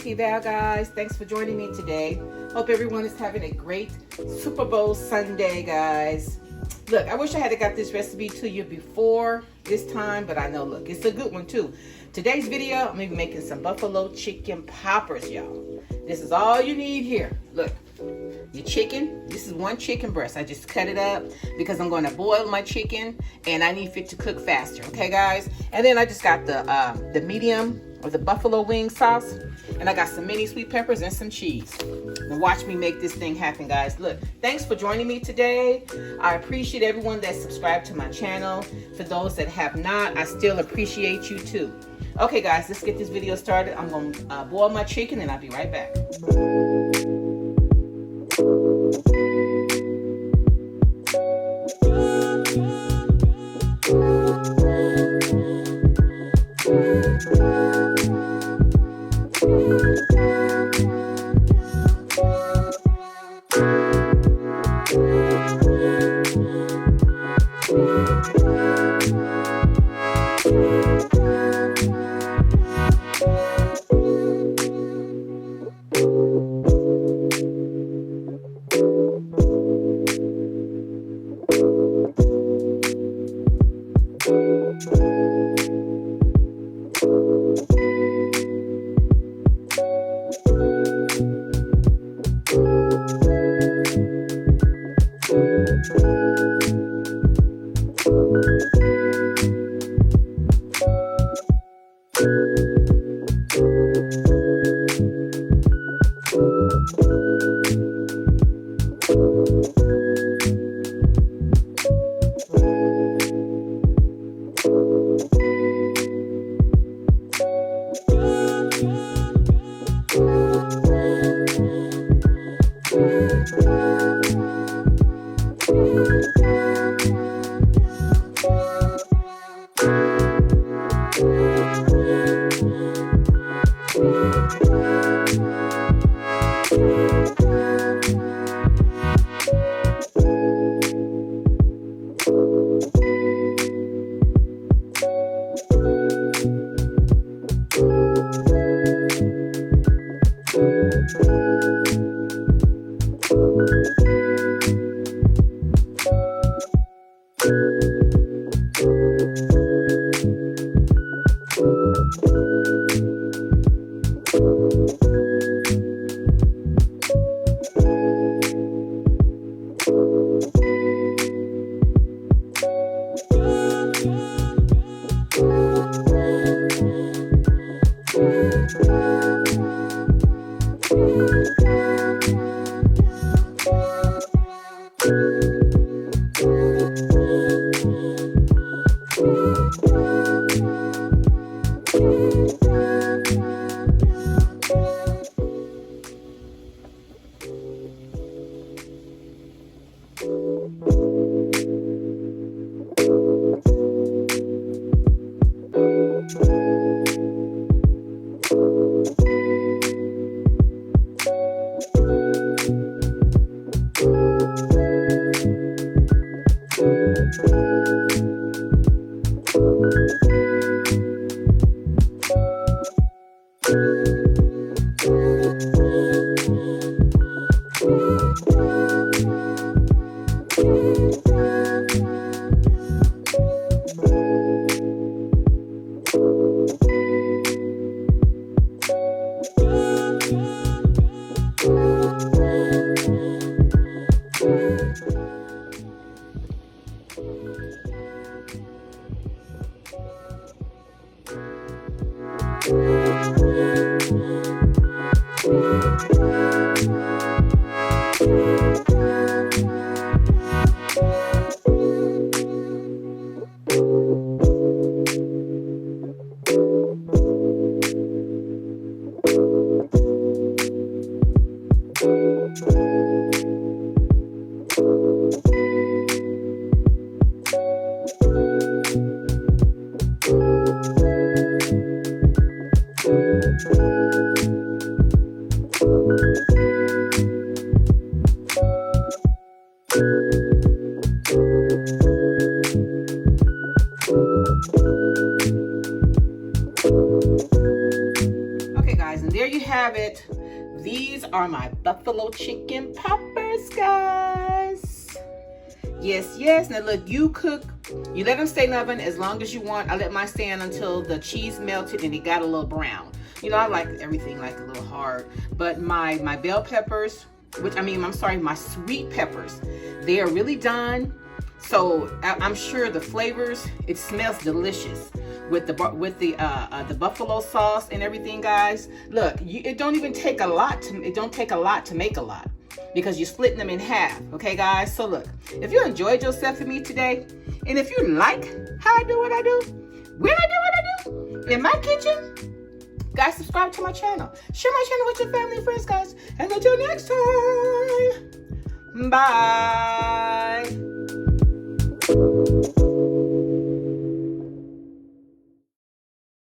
Auntie Val, guys. Thanks for joining me today. Hope everyone is having a great Super Bowl Sunday, guys. Look, I wish I had got this recipe to you before this time, but I know, look, it's a good one too. Today's video, I'm going to be making some buffalo chicken poppers, y'all. This is all you need here. Look, your chicken. This is one chicken breast. I just cut it up because I'm going to boil my chicken and I need it to cook faster. Okay, guys? And then I just got the medium or the buffalo wing sauce, and I got some mini sweet peppers and some cheese. Now watch me make this thing happen, guys. Look, thanks for joining me today. I appreciate everyone that subscribed to my channel. For those that have not, I still appreciate you too. Okay, guys, let's get this video started. I'm going to boil my chicken and I'll be right back. are my buffalo chicken poppers, guys. Yes, yes. Now look, you let them stay in the oven as long as you want. I let mine stand until the cheese melted and it got a little brown. You know, I like everything like a little hard. But my bell peppers, my sweet peppers, they are really done. So I'm sure the flavors, it smells delicious with the buffalo sauce and everything, guys. Look, it don't even take a lot to make a lot, because you're splitting them in half. Okay, guys. So look, if you enjoyed yourself with me today, and if you like how I do what I do, when I do what I do in my kitchen, guys, subscribe to my channel. Share my channel with your family and friends, guys. And until next time, bye.